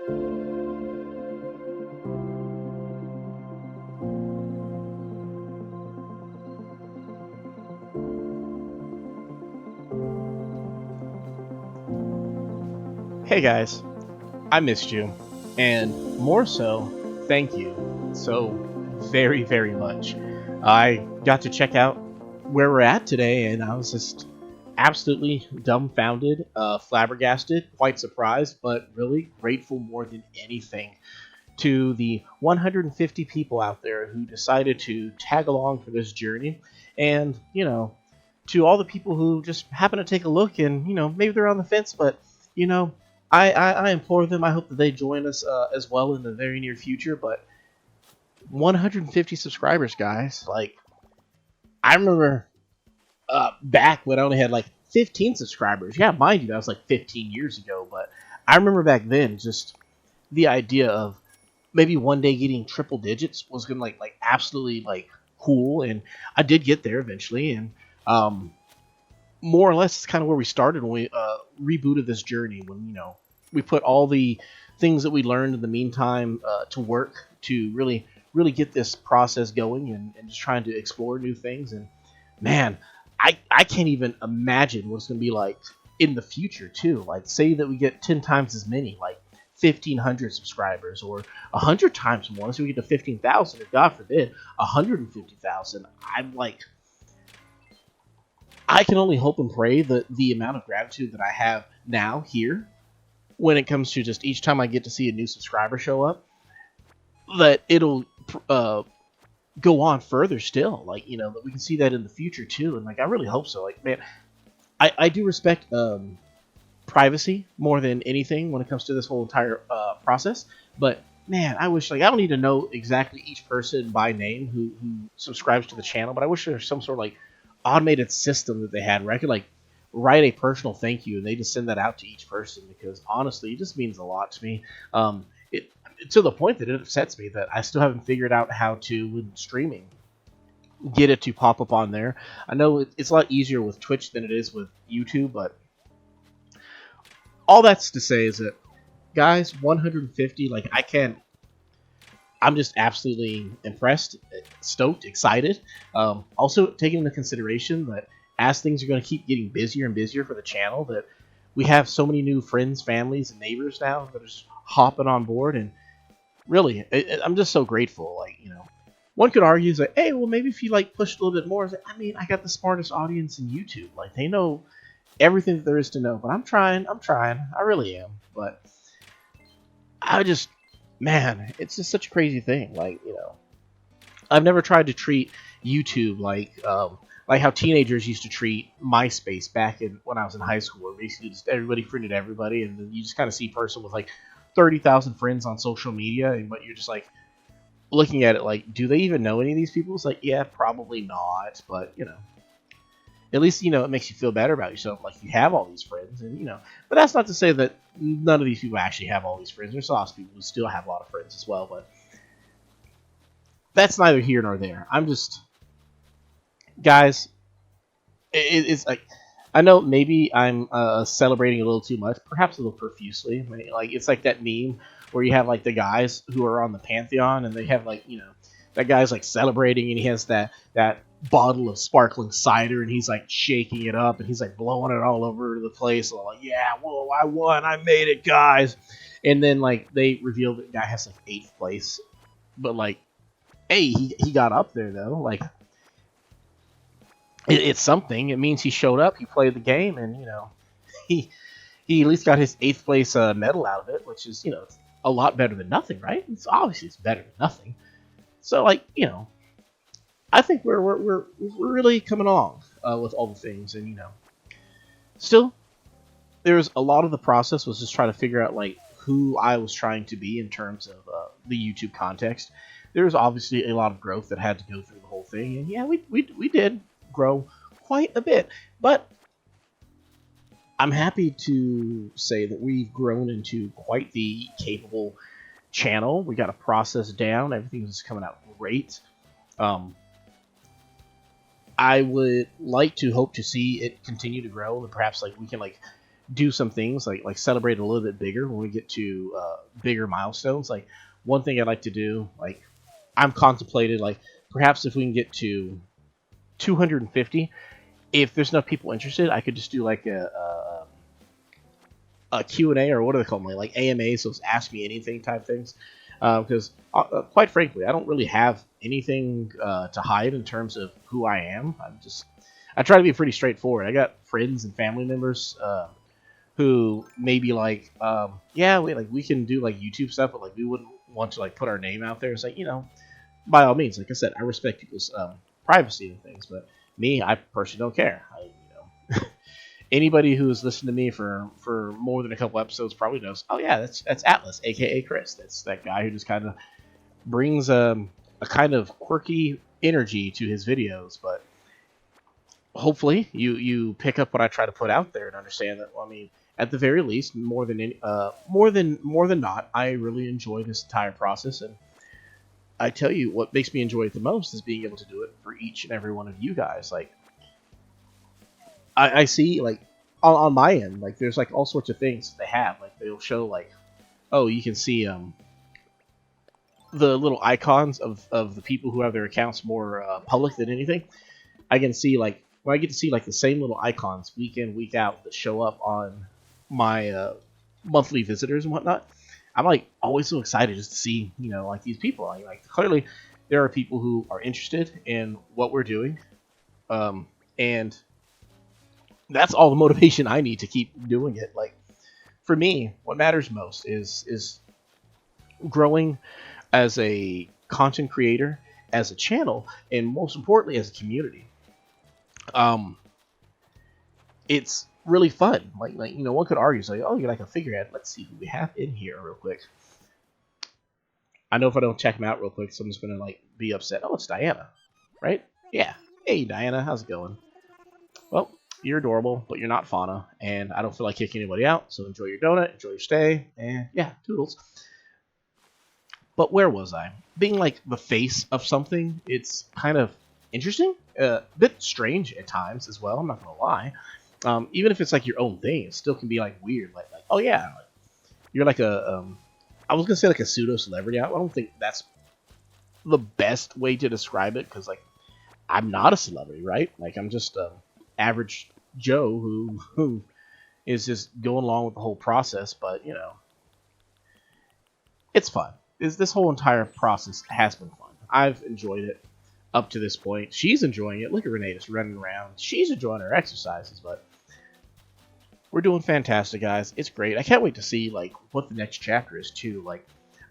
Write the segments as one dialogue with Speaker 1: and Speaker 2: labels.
Speaker 1: Hey guys, I missed you, and more so, thank you so very, very much. I got to check out where we're at today, and I was just absolutely dumbfounded, flabbergasted, quite surprised, but really grateful more than anything to the 150 people out there who decided to tag along for this journey, and to all the people who just happen to take a look and maybe they're on the fence, but you know I implore them. I hope that they join us as well in the very near future. But 150 subscribers, guys. Like, I remember back when I only had like 15 subscribers. Yeah, mind you, that was like 15 years ago. But I remember back then just the idea of maybe one day getting triple digits was gonna like absolutely like cool, and I did get there eventually, and um, more or less it's kind of where we started when we rebooted this journey, when we put all the things that we learned in the meantime to work to really get this process going, and just trying to explore new things. And man, I can't even imagine what it's going to be like in the future too. Like, say that we get 10 times as many, like 1,500 subscribers, or 100 times more, so we get to 15,000, or God forbid 150,000. I'm like, I can only hope and pray that the amount of gratitude that I have now here, when it comes to just each time I get to see a new subscriber show up, that it'll uh, go on further still. Like, that we can see that in the future too. And like, I really hope so. Like, man, I do respect privacy more than anything when it comes to this whole entire process. But man, I wish, like, I don't need to know exactly each person by name who subscribes to the channel, but I wish there was some sort of like automated system that they had where I could like write a personal thank you and they just send that out to each person, because honestly, it just means a lot to me. It to the point that it upsets me that I still haven't figured out how to, with streaming, get it to pop up on there. I know it's a lot easier with Twitch than it is with YouTube, but all that's to say is that, guys, 150, like, I'm just absolutely impressed, stoked, excited. Also, taking into consideration that as things are going to keep getting busier and busier for the channel, that we have so many new friends, families, and neighbors now that are just hopping on board. And really, I'm just so grateful. Like, one could argue that, hey, well, maybe if you like pushed a little bit more, I mean, I got the smartest audience in YouTube. Like, they know everything that there is to know. But I'm trying. I really am. But I just, man, it's just such a crazy thing. Like, I've never tried to treat YouTube like how teenagers used to treat MySpace back in when I was in high school, where basically just everybody friended everybody, and then you just kind of see a person with like 30,000 friends on social media, and but you're just like looking at it like, do they even know any of these people? It's like, yeah, probably not, but at least it makes you feel better about yourself, like you have all these friends, and But that's not to say that none of these people actually have all these friends. There's lots of people who still have a lot of friends as well, but that's neither here nor there. I'm just, guys, it's like, I know maybe I'm celebrating a little too much, perhaps a little profusely. Like, it's like that meme where you have like the guys who are on the Pantheon, and they have like that guy's like celebrating, and he has that bottle of sparkling cider, and he's like shaking it up, and he's like blowing it all over the place. And like, yeah, whoa, I won, I made it, guys. And then like they reveal that the guy has like 8th place, but like, hey, he got up there though. Like, it's something. It means he showed up, he played the game, and he he at least got his 8th place medal out of it, which is a lot better than nothing, right? It's better than nothing. So like I think we're really coming along with all the things, and still there's a lot of the process was just trying to figure out like who I was trying to be in terms of the YouTube context. There's obviously a lot of growth that had to go through the whole thing, and yeah, we did grow quite a bit, but I'm happy to say that we've grown into quite the capable channel. We got a process down. Everything's coming out great. I would like to hope to see it continue to grow, and perhaps like we can like do some things like celebrate a little bit bigger when we get to bigger milestones. Like one thing I'd like to do, like I'm contemplated like perhaps if we can get to 250, if there's enough people interested, I could just do like a Q&A, or what do they call them, like AMA, so it's ask me anything type things. Because quite frankly, I don't really have anything to hide in terms of who I am. I try to be pretty straightforward. I got friends and family members who maybe like, yeah, we can do like YouTube stuff, but like we wouldn't want to like put our name out there. It's like, by all means, like I said, I respect people's privacy and things, but me, I personally don't care. Anybody who's listened to me for more than a couple episodes probably knows. Oh yeah, that's Atlas, aka Chris. That's that guy who just kind of brings a kind of quirky energy to his videos. But hopefully, you pick up what I try to put out there and understand that. Well, I mean, at the very least, more than not, I really enjoy this entire process. And I tell you, what makes me enjoy it the most is being able to do it for each and every one of you guys. Like, I see like on my end, like there's like all sorts of things they have. Like they'll show like, oh, you can see the little icons of the people who have their accounts more public than anything. I can see like when I get to see like the same little icons week in week out that show up on my monthly visitors and whatnot. I'm like always so excited just to see like these people. Like clearly there are people who are interested in what we're doing, and that's all the motivation I need to keep doing it. Like for me, what matters most is growing as a content creator, as a channel, and most importantly as a community. It's really fun. Like one could argue, it's like, oh, you're like a figurehead. Let's see who we have in here real quick. I know if I don't check them out real quick, someone's gonna like be upset. Oh, it's Diana, right? Yeah. Hey, Diana, how's it going? Well, you're adorable, but you're not fauna, and I don't feel like kicking anybody out, so enjoy your donut, enjoy your stay, and yeah, toodles. But where was I? Being like the face of something, it's kind of interesting, a bit strange at times as well, I'm not gonna lie. Even if it's like your own thing, it still can be like weird, like oh yeah, like, you're like I was gonna say like a pseudo-celebrity. I don't think that's the best way to describe it, because like I'm not a celebrity, right? Like I'm just average Joe who is just going along with the whole process. But it's fun. This whole entire process has been fun. I've enjoyed it up to this point. She's enjoying it. Look at Renee just running around. She's enjoying her exercises, but we're doing fantastic, guys. It's great. I can't wait to see like what the next chapter is too. Like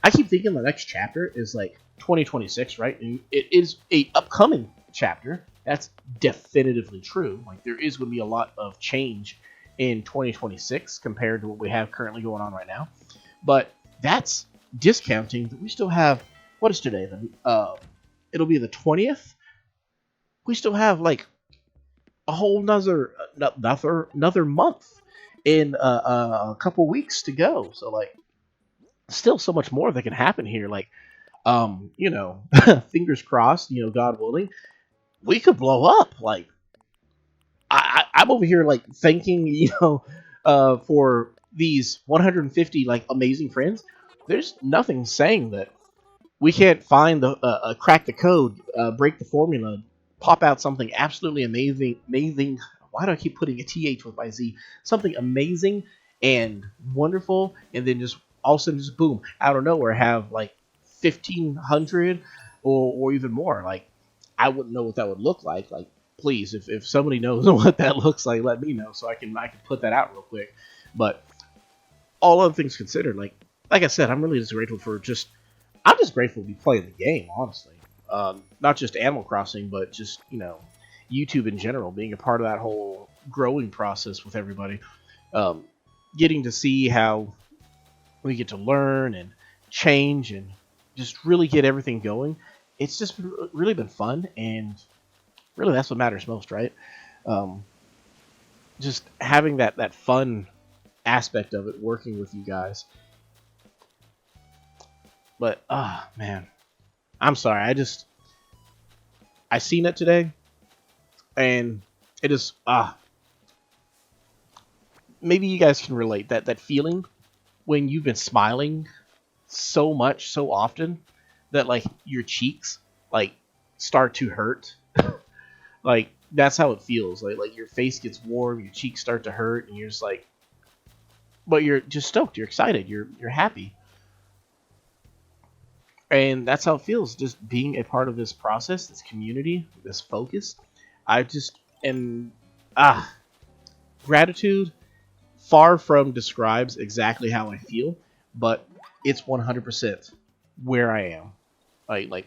Speaker 1: I keep thinking the next chapter is like 2026, right? And it is a upcoming chapter. That's definitively true. Like there is going to be a lot of change in 2026 compared to what we have currently going on right now. But that's discounting that we still have. What is today? It'll be the 20th. We still have like a whole another month in a couple weeks to go. So like, still so much more that can happen here. Like, fingers crossed. God willing, we could blow up. Like, I'm over here like thanking for these 150 like amazing friends. There's nothing saying that we can't find the crack the code, break the formula, pop out something absolutely amazing. Why do I keep putting a th with my z? Something amazing and wonderful, and then just all of a sudden just boom out of nowhere have like 1,500 or even more. Like I wouldn't know what that would look like. Like please, if somebody knows what that looks like, let me know so I can put that out real quick. But all other things considered, like I said, I'm really just grateful for I'm just grateful to be playing the game, honestly. Not just Animal Crossing, but just, YouTube in general, being a part of that whole growing process with everybody. Getting to see how we get to learn and change and just really get everything going. It's just really been fun, and really that's what matters most, right? Just having that fun aspect of it, working with you guys. But man, I'm sorry. I seen it today, and it is maybe you guys can relate that feeling when you've been smiling so much so often that like your cheeks like start to hurt. Like that's how it feels. Like your face gets warm, your cheeks start to hurt, and you're just like, but you're just stoked, you're excited, you're happy, and that's how it feels. Just being a part of this process, this community, this focus. I just am ah gratitude far from describes exactly how I feel, but it's 100% where I am. Like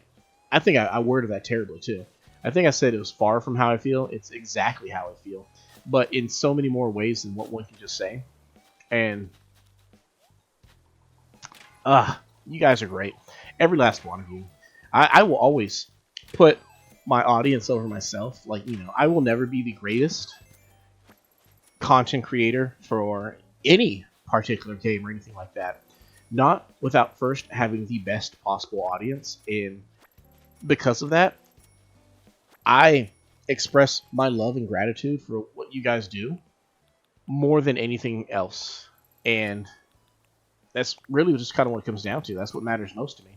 Speaker 1: I think I worded that terribly too. I think I said it was far from how I feel. It's exactly how I feel, but in so many more ways than what one can just say. And you guys are great, every last one of you. I will always put my audience over myself. Like I will never be the greatest content creator for any particular game or anything like that. Not without first having the best possible audience, and because of that, I express my love and gratitude for what you guys do more than anything else. And that's really just kind of what it comes down to. That's what matters most to me,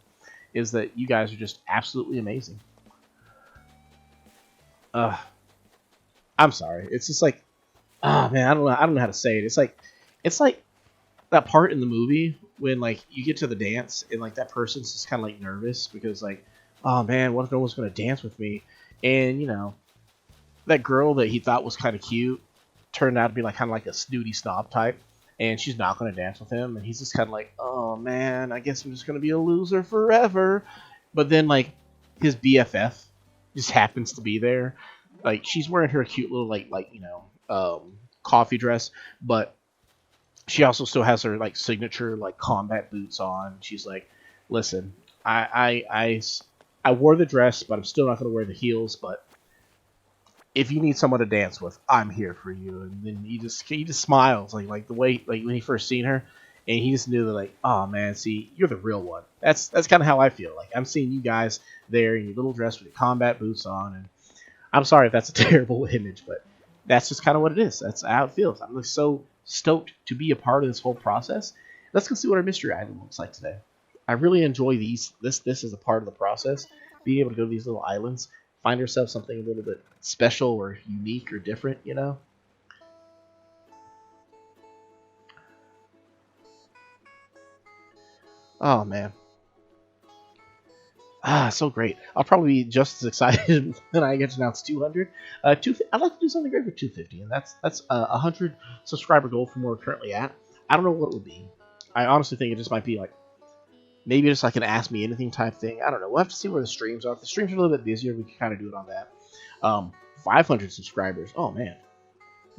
Speaker 1: is that you guys are just absolutely amazing. Uh, I'm sorry. It's just like, oh man, I don't know how to say it. It's like that part in the movie when like you get to the dance and like that person's just kind of like nervous because like, oh man, what if no one's gonna dance with me? And that girl that he thought was kind of cute turned out to be like kind of like a snooty snob type, and she's not gonna dance with him, and he's just kind of like, oh man, I guess I'm just gonna be a loser forever. But then like his BFF just happens to be there. Like she's wearing her cute little coffee dress, but she also still has her like signature like combat boots on. She's like, listen, I wore the dress, but I'm still not going to wear the heels. But if you need someone to dance with, I'm here for you. And then he just smiles like the way like when he first seen her, and he just knew that like, oh man, see, you're the real one. That's kind of how I feel. Like I'm seeing you guys there in your little dress with your combat boots on, and I'm sorry if that's a terrible image, but that's just kind of what it is. That's how it feels. I'm just so stoked to be a part of this whole process. Let's go see what our mystery island looks like today. I really enjoy these. This is a part of the process. Being able to go to these little islands, find yourself something a little bit special or unique or different. Oh man, so great. I'll probably be just as excited when I get to announce 200. I'd like to do something great for 250, and that's a 100 subscriber goal from where we're currently at. I don't know what it would be. I honestly think it just might be like maybe just like an ask me anything type thing. I don't know. We'll have to see where the streams are. If the streams are a little bit busier, we can kind of do it on that. 500 subscribers. Oh man,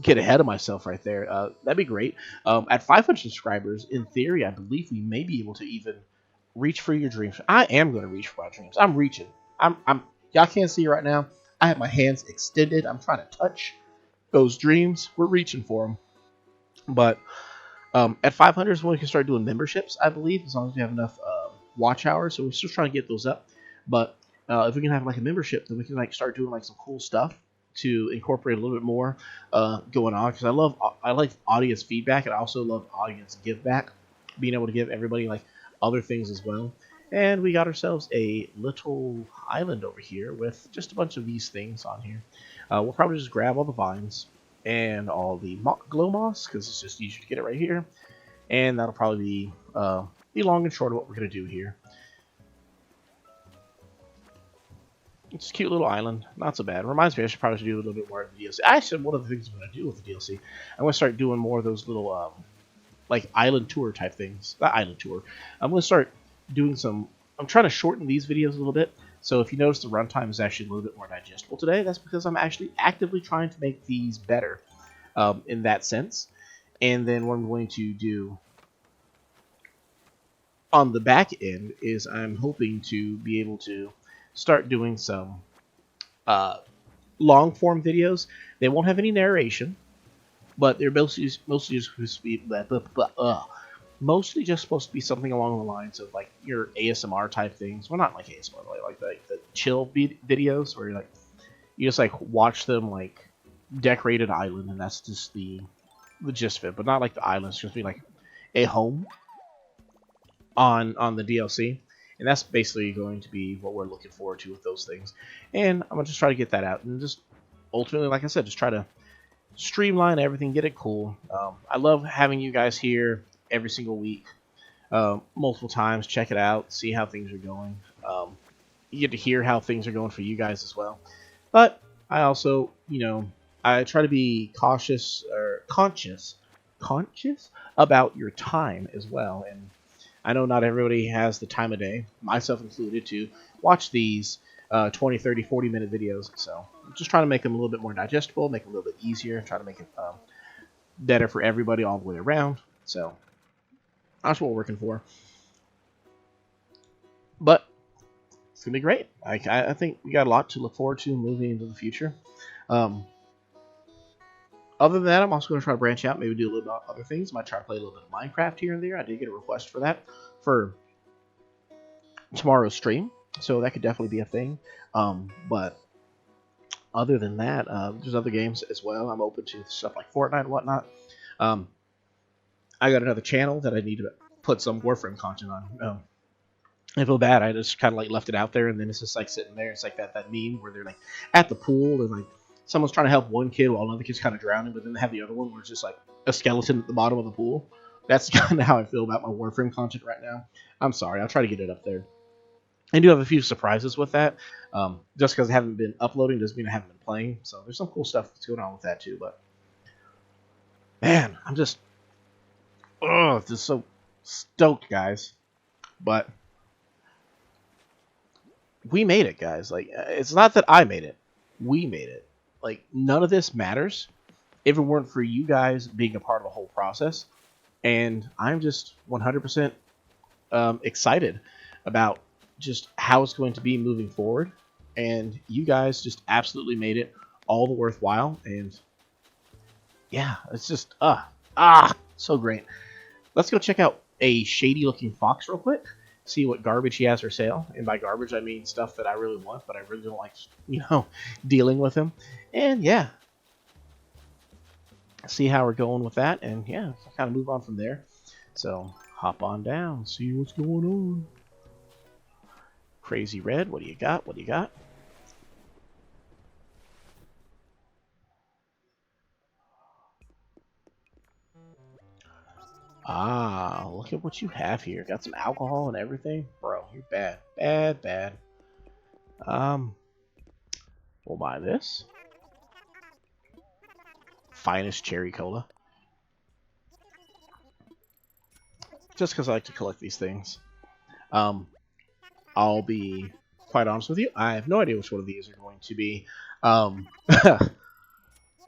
Speaker 1: get ahead of myself right there. That'd be great. At 500 subscribers, in theory, I believe we may be able to even reach for your dreams. I am going to reach for my dreams. I'm reaching. I'm. Y'all can't see right now. I have my hands extended. I'm trying to touch those dreams. We're reaching for them. But at 500 is when we can start doing memberships, I believe, as long as we have enough watch hours. So we're still trying to get those up. But if we can have like a membership, then we can like start doing like some cool stuff to incorporate a little bit more going on. Because I like audience feedback, and I also love audience give back, being able to give everybody like other things as well. And we got ourselves a little island over here with just a bunch of these things on here. We'll probably just grab all the vines and all the glow moss because it's just easier to get it right here. And that'll probably be the long and short of what we're going to do here. It's a cute little island. Not so bad. Reminds me I should probably do a little bit more of the DLC. Actually, one of the things I'm going to do with the DLC, I'm going to start doing more of those little like island tour type things. Not island tour. I'm going to start doing some... I'm trying to shorten these videos a little bit. So if you notice the runtime is actually a little bit more digestible today, that's because I'm actually actively trying to make these better in that sense. And then what I'm going to do on the back end is I'm hoping to be able to start doing some long form videos. They won't have any narration, but they're mostly just supposed to be mostly just supposed to be something along the lines of like your ASMR type things. Well, not like ASMR, like the chill videos where you just like watch them like decorate an island, and that's just the the gist of it, but not like the islands. It's just be like a home on the DLC, and that's basically going to be what we're looking forward to with those things. And I'm gonna just try to get that out, and just ultimately, like I said, just try to streamline everything, get it cool. I love having you guys here every single week, multiple times, check it out, see how things are going. You get to hear how things are going for you guys as well. But I also, I try to be conscious about your time as well. And I know not everybody has the time of day, myself included, to watch these 20, 30, 40-minute videos. So I'm just trying to make them a little bit more digestible, make them a little bit easier, try to make it better for everybody all the way around. So that's what we're working for. But it's going to be great. I think we got a lot to look forward to moving into the future. Other than that, I'm also going to try to branch out, maybe do a little bit of other things. Might try to play a little bit of Minecraft here and there. I did get a request for that for tomorrow's stream, so that could definitely be a thing. But other than that, there's other games as well. I'm open to stuff like Fortnite and whatnot. I got another channel that I need to put some Warframe content on. I feel bad. I just kind of like left it out there, and then it's just like sitting there. It's like that meme where they're like at the pool, and like someone's trying to help one kid while another kid's kind of drowning, but then they have the other one where it's just like a skeleton at the bottom of the pool. That's kind of how I feel about my Warframe content right now. I'm sorry. I'll try to get it up there. I do have a few surprises with that. Just because I haven't been uploading doesn't mean I haven't been playing. So there's some cool stuff that's going on with that too. But man, I'm just so stoked, guys. But we made it, guys. Like, it's not that I made it. We made it. Like, none of this matters if it weren't for you guys being a part of the whole process. And I'm just 100% excited about just how it's going to be moving forward. And you guys just absolutely made it all the worthwhile. And yeah, it's just, so great. Let's go check out a shady looking fox real quick. See what garbage he has for sale. And by garbage, I mean stuff that I really want, but I really don't like, dealing with him. And yeah, see how we're going with that. And yeah, kind of move on from there. So hop on down, see what's going on. Crazy Red, what do you got? What do you got? Ah, look at what you have here. Got some alcohol and everything. Bro, you're bad. Bad, bad. We'll buy this. Finest cherry cola. Just because I like to collect these things. I'll be quite honest with you. I have no idea which one of these are going to be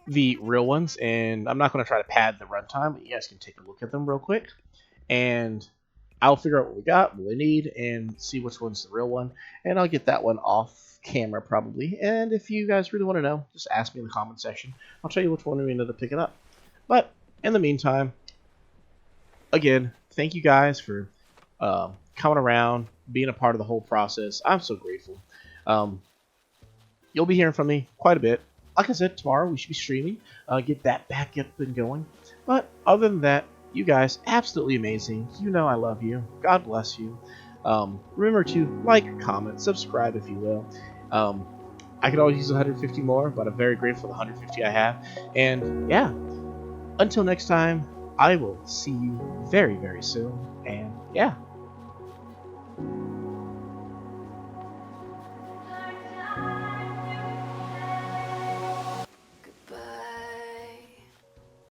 Speaker 1: the real ones, and I'm not going to try to pad the runtime, but you guys can take a look at them real quick, and I'll figure out what we got, what we need, and see which one's the real one, and I'll get that one off camera probably. And if you guys really want to know, just ask me in the comment section. I'll tell you which one we ended up picking up. But in the meantime, again, thank you guys for coming around, being a part of the whole process. I'm so grateful. You'll be hearing from me quite a bit. Like I said, tomorrow we should be streaming, get that back up and going. But other than that, you guys, absolutely amazing. You know I love you. God bless you. Remember to like, comment, subscribe if you will. I could always use 150 more, but I'm very grateful for the 150 I have. And yeah, until next time, I will see you very, very soon. And yeah.